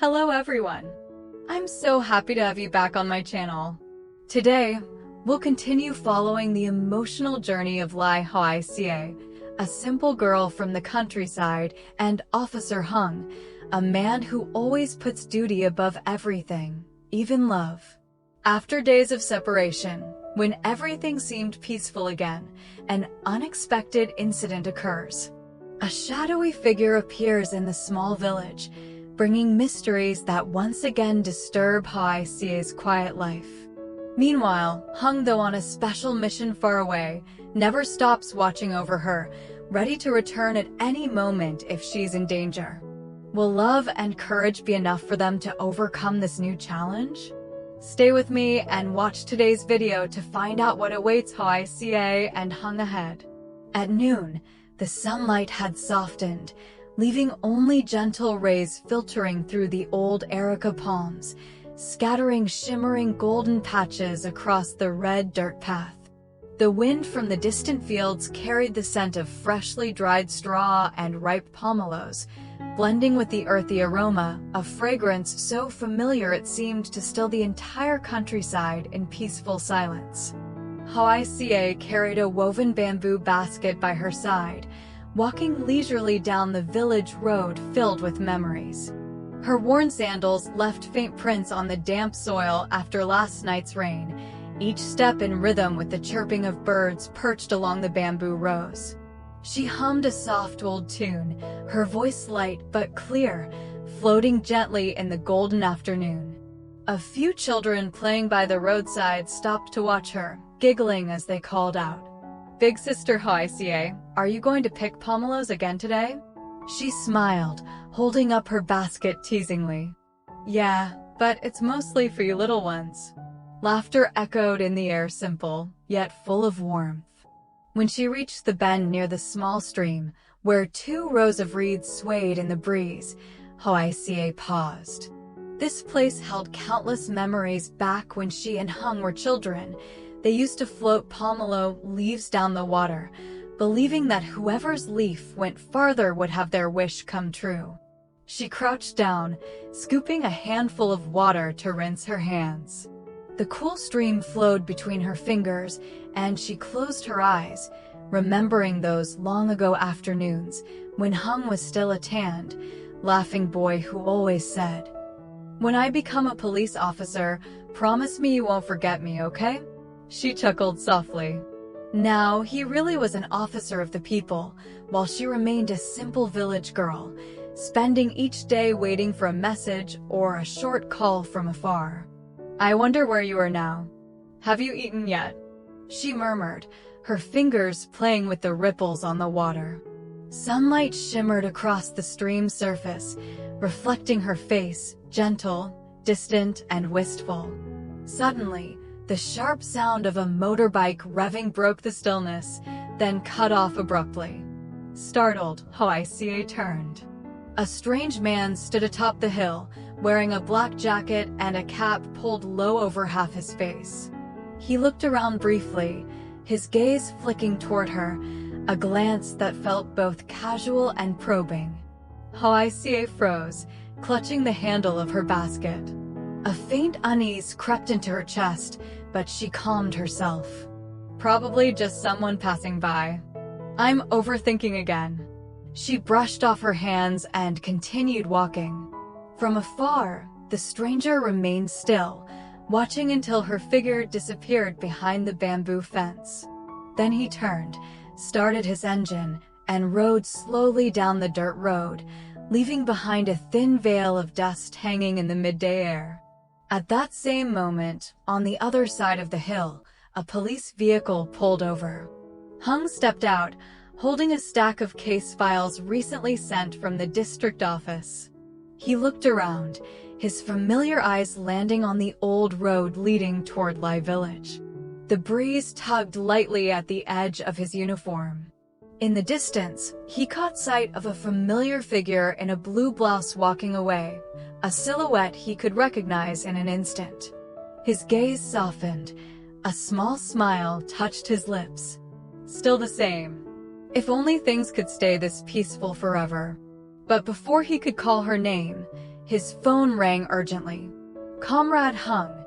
Hello everyone! I'm so happy to have you back on my channel. Today, we'll continue following the emotional journey of Ly Hoai Ca, a simple girl from the countryside, and Officer Hùng, a man who always puts duty above everything, even love. After days of separation, when everything seemed peaceful again, an unexpected incident occurs. A shadowy figure appears in the small village, bringing mysteries that once again disturb Hoai Ca's quiet life. Meanwhile, Hùng, though on a special mission far away, never stops watching over her, ready to return at any moment if she's in danger. Will love and courage be enough for them to overcome this new challenge? Stay with me and watch today's video to find out what awaits Hoai Ca and Hùng ahead. At noon, the sunlight had softened, leaving only gentle rays filtering through the old areca palms, scattering shimmering golden patches across the red dirt path. The wind from the distant fields carried the scent of freshly dried straw and ripe pomelos, blending with the earthy aroma, a fragrance so familiar it seemed to still the entire countryside in peaceful silence. Hoai Ca carried a woven bamboo basket by her side, walking leisurely down the village road filled with memories. Her worn sandals left faint prints on the damp soil after last night's rain, each step in rhythm with the chirping of birds perched along the bamboo rows. She hummed a soft old tune, her voice light but clear, floating gently in the golden afternoon. A few children playing by the roadside stopped to watch her, giggling as they called out, "Big sister Hoai Ca, are you going to pick pomelos again today?" She smiled, holding up her basket teasingly. "Yeah, but it's mostly for you little ones." Laughter echoed in the air, simple, yet full of warmth. When she reached the bend near the small stream, where 2 rows of reeds swayed in the breeze, Hoai Ca paused. This place held countless memories back when she and Hùng were children. They used to float pomelo leaves down the water, believing that whoever's leaf went farther would have their wish come true. She crouched down, scooping a handful of water to rinse her hands. The cool stream flowed between her fingers, and she closed her eyes, remembering those long-ago afternoons when Hùng was still a tanned, laughing boy who always said, "When I become a police officer, promise me you won't forget me, okay?" She chuckled softly. Now, he really was an officer of the people, while she remained a simple village girl, spending each day waiting for a message or a short call from afar. "I wonder where you are now. Have you eaten yet?" she murmured, her fingers playing with the ripples on the water. Sunlight shimmered across the stream's surface, reflecting her face, gentle, distant, and wistful. Suddenly, the sharp sound of a motorbike revving broke the stillness, then cut off abruptly. Startled, Hoai Ca turned. A strange man stood atop the hill, wearing a black jacket and a cap pulled low over half his face. He looked around briefly, his gaze flicking toward her, a glance that felt both casual and probing. Hoai Ca froze, clutching the handle of her basket. A faint unease crept into her chest, but she calmed herself. "Probably just someone passing by. I'm overthinking again." She brushed off her hands and continued walking. From afar, the stranger remained still, watching until her figure disappeared behind the bamboo fence. Then he turned, started his engine, and rode slowly down the dirt road, leaving behind a thin veil of dust hanging in the midday air. At that same moment, on the other side of the hill, a police vehicle pulled over. Hùng stepped out, holding a stack of case files recently sent from the district office. He looked around, his familiar eyes landing on the old road leading toward Ly village. The breeze tugged lightly at the edge of his uniform. In the distance, he caught sight of a familiar figure in a blue blouse walking away, a silhouette he could recognize in an instant. His gaze softened, a small smile touched his lips. Still the same. If only things could stay this peaceful forever. But before he could call her name, His phone rang urgently. Comrade Hung,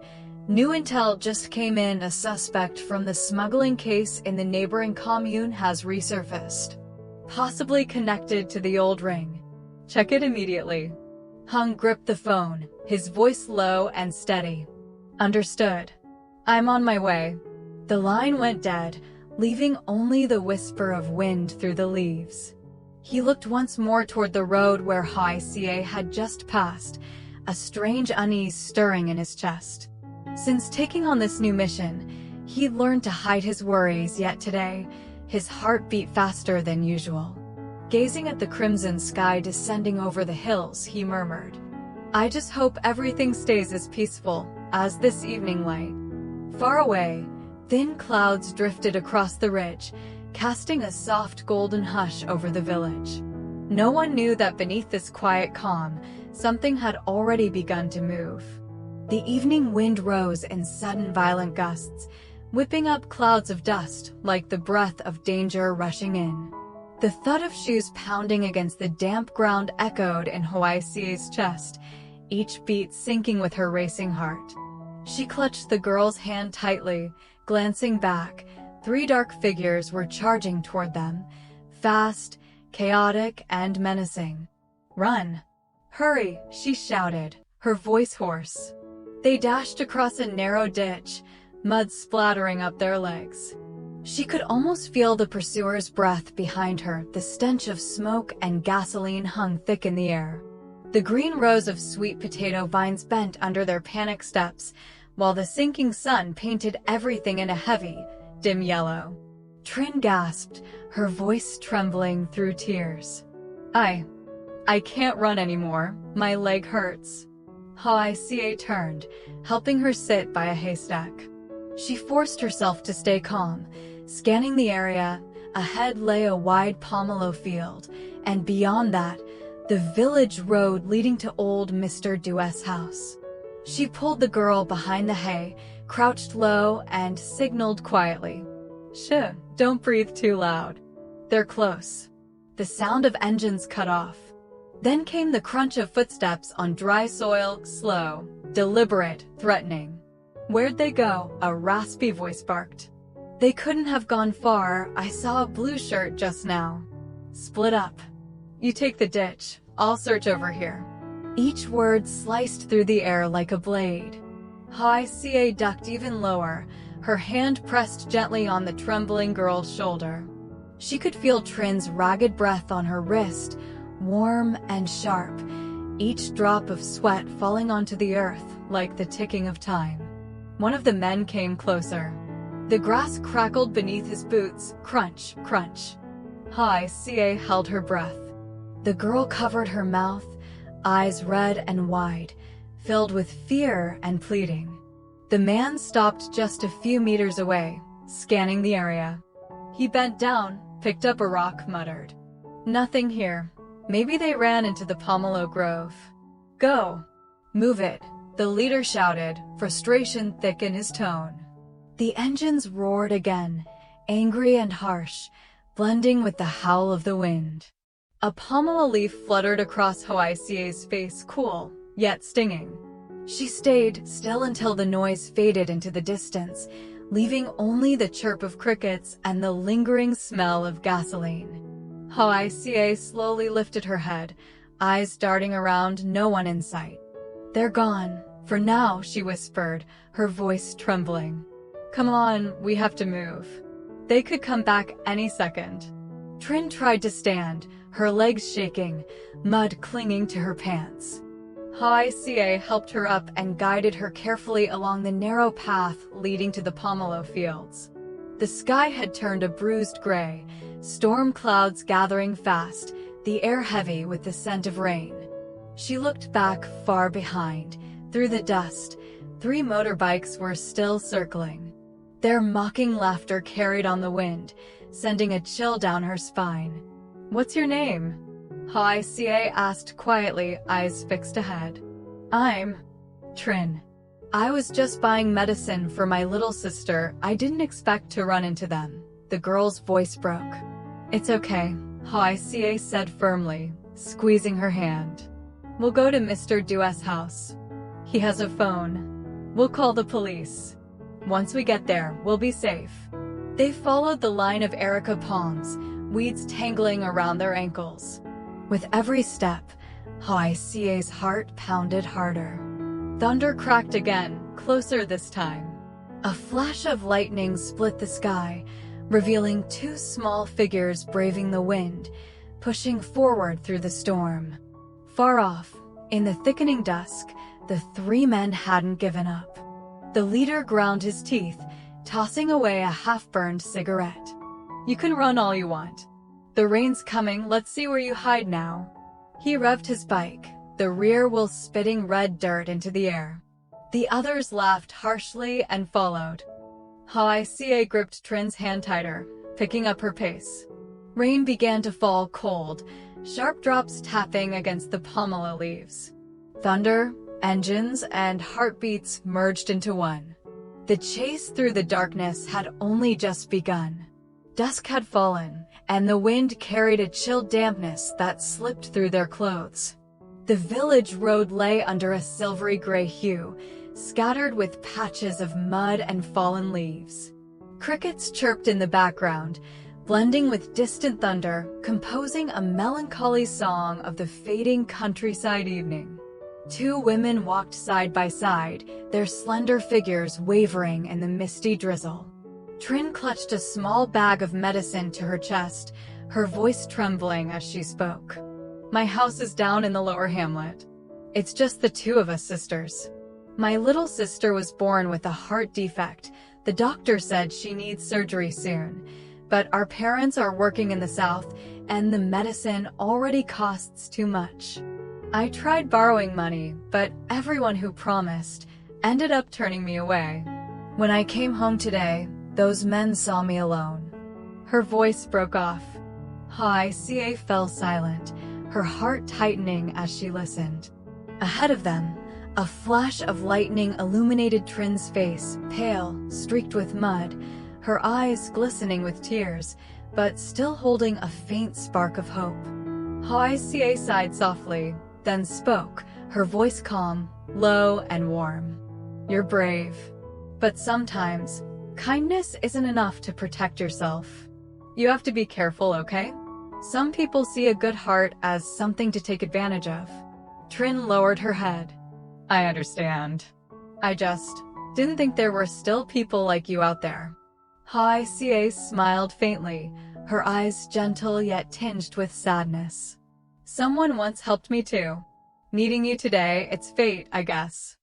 new intel just came in. A suspect from the smuggling case in the neighboring commune has resurfaced. Possibly connected to the old ring. Check it immediately. Hung gripped the phone, his voice low and steady. Understood. I'm on my way. The line went dead, leaving only the whisper of wind through the leaves. He looked once more toward the road where Hoai Ca had just passed, a strange unease stirring in his chest. Since taking on this new mission, he'd learned to hide his worries, yet today, his heart beat faster than usual. Gazing at the crimson sky descending over the hills, he murmured, I just hope everything stays as peaceful as this evening light. Far away, thin clouds drifted across the ridge, casting a soft golden hush over the village. No one knew that beneath this quiet calm, something had already begun to move. The evening wind rose in sudden violent gusts, whipping up clouds of dust like the breath of danger rushing in. The thud of shoes pounding against the damp ground echoed in Hoai Ca's chest, each beat sinking with her racing heart. She clutched the girl's hand tightly, glancing back. 3 dark figures were charging toward them, fast, chaotic, and menacing. Run! Hurry, she shouted, her voice hoarse. They dashed across a narrow ditch, mud splattering up their legs. She could almost feel the pursuer's breath behind her. The stench of smoke and gasoline hung thick in the air. The green rows of sweet potato vines bent under their panic steps, while the sinking sun painted everything in a heavy, dim yellow. Trin gasped, her voice trembling through tears. I can't run anymore. My leg hurts. Hoai Ca turned, helping her sit by a haystack. She forced herself to stay calm, scanning the area. Ahead lay a wide pomelo field, and beyond that, the village road leading to old Mr. Duet's house. She pulled the girl behind the hay, crouched low, and signaled quietly. Shh, don't breathe too loud. They're close. The sound of engines cut off. Then came the crunch of footsteps on dry soil, slow, deliberate, threatening. Where'd they go? A raspy voice barked. They couldn't have gone far. I saw a blue shirt just now. Split up. You take the ditch. I'll search over here. Each word sliced through the air like a blade. Hoai Ca ducked even lower, her hand pressed gently on the trembling girl's shoulder. She could feel Trin's ragged breath on her wrist, warm and sharp, each drop of sweat falling onto the earth like the ticking of time. One of the men came closer. The grass crackled beneath his boots, crunch, crunch. Hoai Ca held her breath. The girl covered her mouth, eyes red and wide, filled with fear and pleading. The man stopped just a few meters away, scanning the area. He bent down, picked up a rock, muttered, Nothing here. Maybe they ran into the pomelo grove. Go! Move it, the leader shouted, frustration thick in his tone. The engines roared again, angry and harsh, blending with the howl of the wind. A pomelo leaf fluttered across Hoai Ca's face, cool, yet stinging. She stayed still until the noise faded into the distance, leaving only the chirp of crickets and the lingering smell of gasoline. Hoai Ca slowly lifted her head, eyes darting around, no one in sight. They're gone, for now, she whispered, her voice trembling. Come on, we have to move. They could come back any second. Trin tried to stand, her legs shaking, mud clinging to her pants. Hoai Ca helped her up and guided her carefully along the narrow path leading to the pomelo fields. The sky had turned a bruised gray, storm clouds gathering fast, the air heavy with the scent of rain. She looked back far behind, through the dust. 3 motorbikes were still circling. Their mocking laughter carried on the wind, sending a chill down her spine. What's your name? Hoai Ca asked quietly, eyes fixed ahead. I'm Trin. I was just buying medicine for my little sister. I didn't expect to run into them. The girl's voice broke. It's okay, Hoai Ca said firmly, squeezing her hand. We'll go to Mr. Duet's house. He has a phone. We'll call the police. Once we get there, we'll be safe." They followed the line of erica palms, weeds tangling around their ankles. With every step, Hoai Ca's heart pounded harder. Thunder cracked again, closer this time. A flash of lightning split the sky, revealing two small figures braving the wind, pushing forward through the storm. Far off, in the thickening dusk, the three men hadn't given up. The leader ground his teeth, tossing away a half-burned cigarette. "You can run all you want. The rain's coming, let's see where you hide now." He revved his bike, the rear wheel spitting red dirt into the air. The others laughed harshly and followed. Hoai Ca gripped Trin's hand tighter, picking up her pace. Rain began to fall cold, sharp drops tapping against the pomelo leaves. Thunder, engines, and heartbeats merged into one. The chase through the darkness had only just begun. Dusk had fallen, and the wind carried a chill dampness that slipped through their clothes. The village road lay under a silvery gray hue, scattered with patches of mud and fallen leaves. Crickets chirped in the background, blending with distant thunder, composing a melancholy song of the fading countryside evening. Two women walked side by side, their slender figures wavering in the misty drizzle. Trin clutched a small bag of medicine to her chest, her voice trembling as she spoke. "My house is down in the lower hamlet. It's just the two of us sisters. My little sister was born with a heart defect. The doctor said she needs surgery soon, but our parents are working in the south, and the medicine already costs too much. I tried borrowing money, but everyone who promised ended up turning me away. When I came home today, those men saw me alone." Her voice broke off. Hoai Ca fell silent, her heart tightening as she listened. Ahead of them, a flash of lightning illuminated Trin's face, pale, streaked with mud, her eyes glistening with tears, but still holding a faint spark of hope. Hoai Ca sighed softly, then spoke, her voice calm, low and warm. "You're brave. But sometimes, kindness isn't enough to protect yourself. You have to be careful, okay? Some people see a good heart as something to take advantage of." Trin lowered her head. "I understand. I just didn't think there were still people like you out there." Hoai Ca smiled faintly, her eyes gentle yet tinged with sadness. "Someone once helped me too. Meeting you today, it's fate, I guess.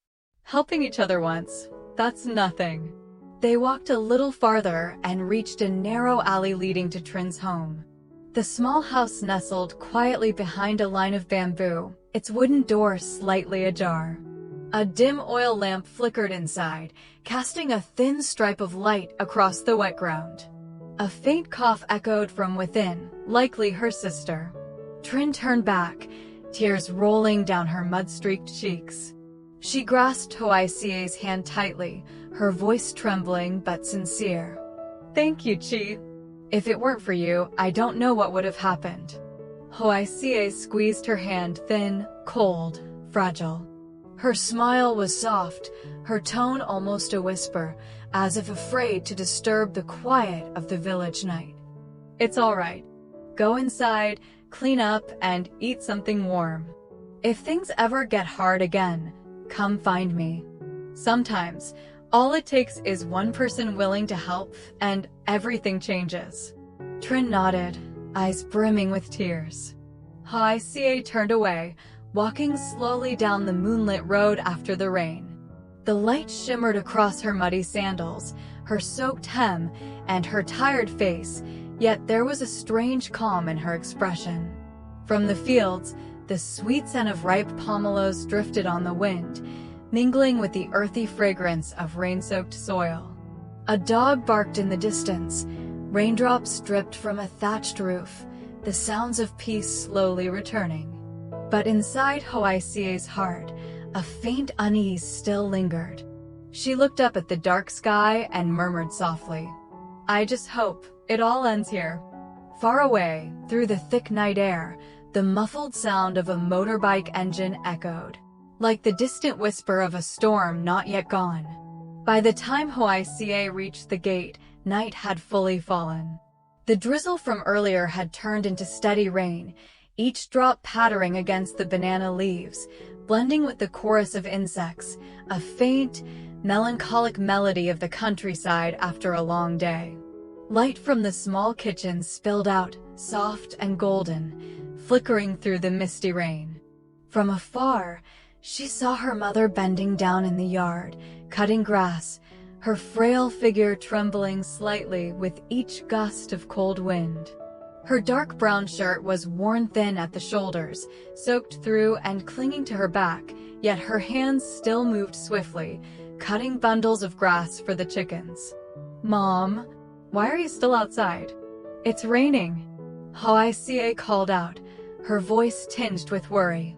Helping each other once, that's nothing." They walked a little farther and reached a narrow alley leading to Trin's home. The small house nestled quietly behind a line of bamboo, its wooden door slightly ajar. A dim oil lamp flickered inside, casting a thin stripe of light across the wet ground. A faint cough echoed from within, likely her sister. Trin turned back, tears rolling down her mud-streaked cheeks. She grasped Hoai Ca's hand tightly, her voice trembling but sincere. "Thank you, Chi. If it weren't for you, I don't know what would have happened." Hoai Ca squeezed her hand, thin, cold, fragile. Her smile was soft, her tone almost a whisper, as if afraid to disturb the quiet of the village night. "It's all right. Go inside, clean up, and eat something warm. If things ever get hard again, come find me. Sometimes, all it takes is one person willing to help, and everything changes." Trin nodded, eyes brimming with tears. Hoai Ca turned away, walking slowly down the moonlit road after the rain. The light shimmered across her muddy sandals, her soaked hem, and her tired face, yet there was a strange calm in her expression. From the fields, the sweet scent of ripe pomelos drifted on the wind, mingling with the earthy fragrance of rain-soaked soil. A dog barked in the distance, raindrops dripped from a thatched roof, the sounds of peace slowly returning. But inside Hoai Ca's heart, a faint unease still lingered. She looked up at the dark sky and murmured softly, "I just hope it all ends here." Far away, through the thick night air, The muffled sound of a motorbike engine echoed, like the distant whisper of a storm not yet gone. By the time Hoai Ca reached the gate, night had fully fallen. The drizzle from earlier had turned into steady rain, each drop pattering against the banana leaves, blending with the chorus of insects, a faint, melancholic melody of the countryside after a long day. Light from the small kitchen spilled out, soft and golden, flickering through the misty rain. From afar, she saw her mother bending down in the yard, cutting grass, her frail figure trembling slightly with each gust of cold wind. Her dark brown shirt was worn thin at the shoulders, soaked through and clinging to her back, yet her hands still moved swiftly, cutting bundles of grass for the chickens. "Mom, why are you still outside? It's raining," Hoai Ca called out, her voice tinged with worry.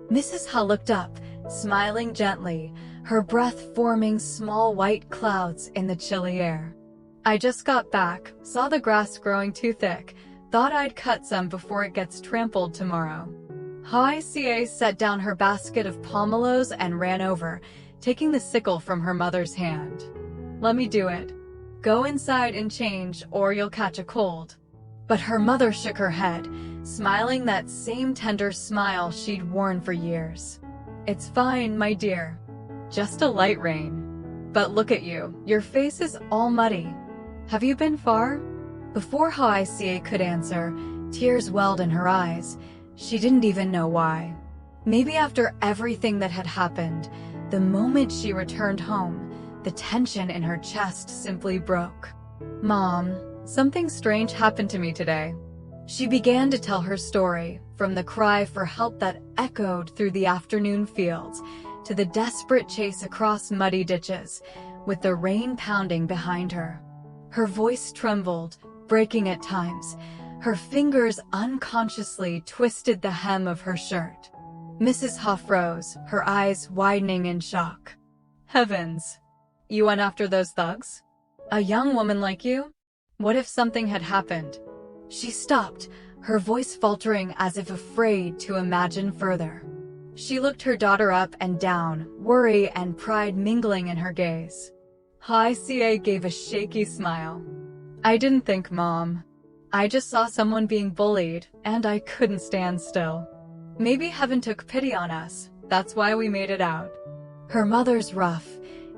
Mrs. Ha looked up, smiling gently, her breath forming small white clouds in the chilly air. "I just got back, saw the grass growing too thick, thought I'd cut some before it gets trampled tomorrow." Hoai Ca set down her basket of pomelos and ran over, taking the sickle from her mother's hand. "Let me do it. Go inside and change, or you'll catch a cold." But her mother shook her head, smiling that same tender smile she'd worn for years. "It's fine, my dear. Just a light rain. But look at you, your face is all muddy. Have you been far?" Before Hoai Ca could answer, tears welled in her eyes. She didn't even know why. Maybe after everything that had happened, the moment she returned home, the tension in her chest simply broke. "Mom, something strange happened to me today." She began to tell her story, from the cry for help that echoed through the afternoon fields, to the desperate chase across muddy ditches, with the rain pounding behind her. Her voice trembled, breaking at times. Her fingers unconsciously twisted the hem of her shirt. Mrs. Ha froze, her eyes widening in shock. "Heavens! You went after those thugs? A young woman like you? What if something had happened?" She stopped, her voice faltering as if afraid to imagine further. She looked her daughter up and down, worry and pride mingling in her gaze. Hoai Ca gave a shaky smile. "I didn't think, Mom. I just saw someone being bullied, and I couldn't stand still. Maybe heaven took pity on us, that's why we made it out." Her mother's rough,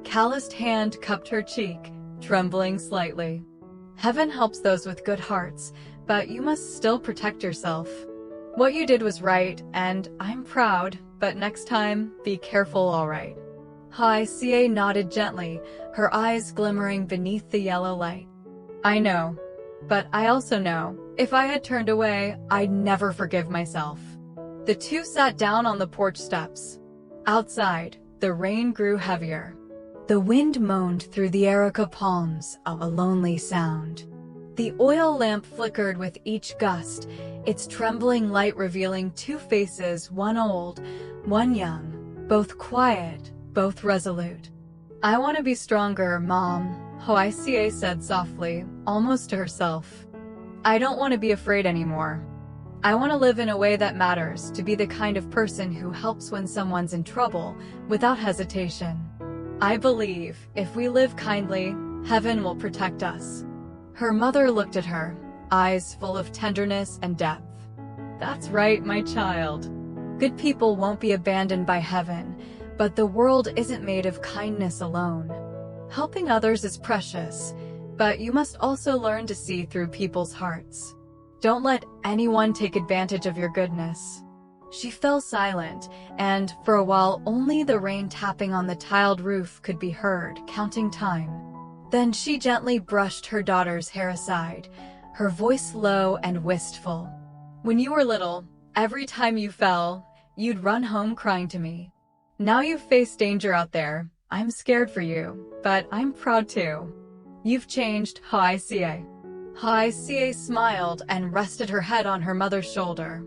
calloused hand cupped her cheek, trembling slightly. "Heaven helps those with good hearts, but you must still protect yourself. What you did was right, and I'm proud, but next time, be careful, all right?" Hoai Ca nodded gently, her eyes glimmering beneath the yellow light. "I know. But I also know, if I had turned away, I'd never forgive myself." The two sat down on the porch steps. Outside, the rain grew heavier. The wind moaned through the areca palms, a lonely sound. The oil lamp flickered with each gust, its trembling light revealing two faces, one old, one young, both quiet, both resolute. "I want to be stronger, Mom," Hoai Ca said softly, almost to herself. "I don't want to be afraid anymore. I want to live in a way that matters, to be the kind of person who helps when someone's in trouble, without hesitation. I believe, if we live kindly, heaven will protect us." Her mother looked at her, eyes full of tenderness and depth. "That's right, my child. Good people won't be abandoned by heaven, but the world isn't made of kindness alone. Helping others is precious, but you must also learn to see through people's hearts. Don't let anyone take advantage of your goodness." She fell silent, and, for a while, only the rain tapping on the tiled roof could be heard, counting time. Then she gently brushed her daughter's hair aside, her voice low and wistful. "When you were little, every time you fell, you'd run home crying to me. Now you've faced danger out there. I'm scared for you, but I'm proud too. You've changed, Hoai Ca." Hoai Ca smiled and rested her head on her mother's shoulder.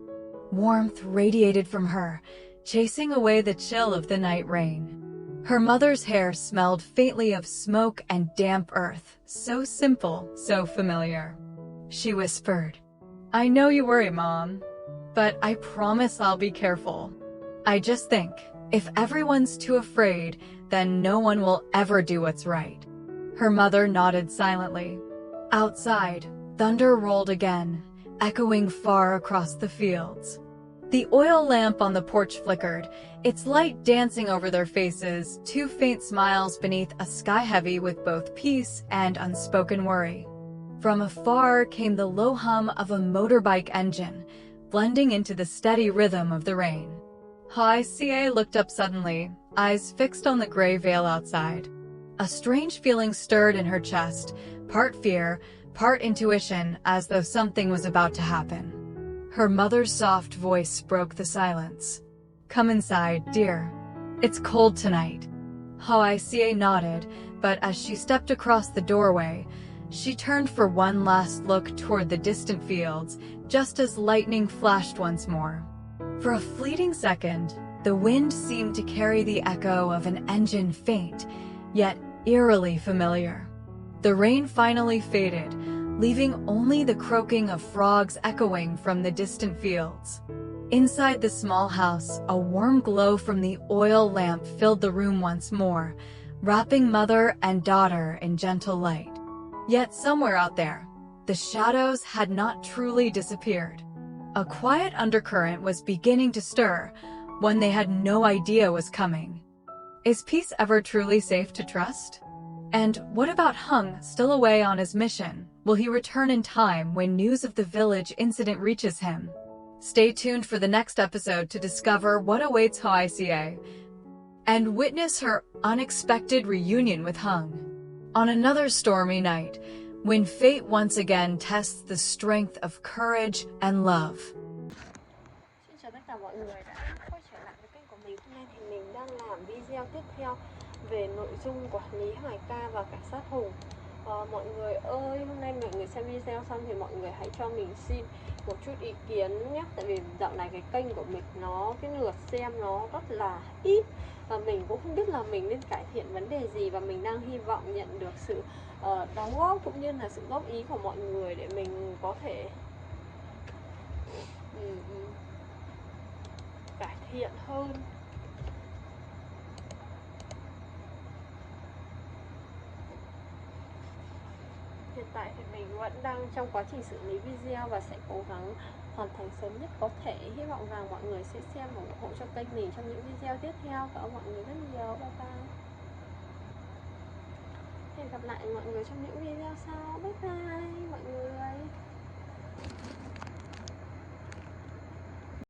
Warmth radiated from her, chasing away the chill of the night rain. Her mother's hair smelled faintly of smoke and damp earth, so simple, so familiar. She whispered, "I know you worry, Mom, but I promise I'll be careful. I just think, if everyone's too afraid, then no one will ever do what's right." Her mother nodded silently. Outside, thunder rolled again, echoing far across the fields. The oil lamp on the porch flickered, its light dancing over their faces, two faint smiles beneath a sky heavy with both peace and unspoken worry. From afar came the low hum of a motorbike engine, blending into the steady rhythm of the rain. Hoai Ca looked up suddenly, eyes fixed on the gray veil outside. A strange feeling stirred in her chest, part fear, part intuition, as though something was about to happen. Her mother's soft voice broke the silence. "Come inside, dear. It's cold tonight." Hoai Ca nodded, but as she stepped across the doorway, she turned for one last look toward the distant fields, just as lightning flashed once more. For a fleeting second, the wind seemed to carry the echo of an engine, faint, yet eerily familiar. The rain finally faded, leaving only the croaking of frogs echoing from the distant fields. Inside the small house, a warm glow from the oil lamp filled the room once more, wrapping mother and daughter in gentle light. Yet somewhere out there, the shadows had not truly disappeared. A quiet undercurrent was beginning to stir, one they had no idea was coming. Is peace ever truly safe to trust? And what about Hùng, still away on his mission? Will he return in time when news of the village incident reaches him? Stay tuned for the next episode to discover what awaits Hoai Ca and witness her unexpected reunion with Hùng. On another stormy night, when fate once again tests the strength of courage and love. Xin chào tất cả mọi người đã quay trở lại với kênh của mình. Hôm nay thì mình đang làm video tiếp theo về nội dung của Ly Hoai Ca và cảnh sát Hùng. Mọi người ơi, hôm nay mọi người xem video xong thì mọi người hãy cho mình xin một chút ý kiến nhé. Tại vì dạo này cái kênh của mình cái lượt xem nó rất là ít, và mình cũng không biết là mình nên cải thiện vấn đề gì, và mình đang hy vọng nhận được sự đóng góp cũng như là sự góp ý của mọi người để mình có thể cải thiện hơn. Hiện tại thì mình vẫn đang trong quá trình xử lý video và sẽ cố gắng hoàn thành sớm nhất có thể. Hy vọng rằng mọi người sẽ xem và ủng hộ cho kênh mình trong những video tiếp theo. Cảm ơn mọi người rất nhiều. Bye bye. Hẹn gặp lại mọi người trong những video sau. Bye bye mọi người.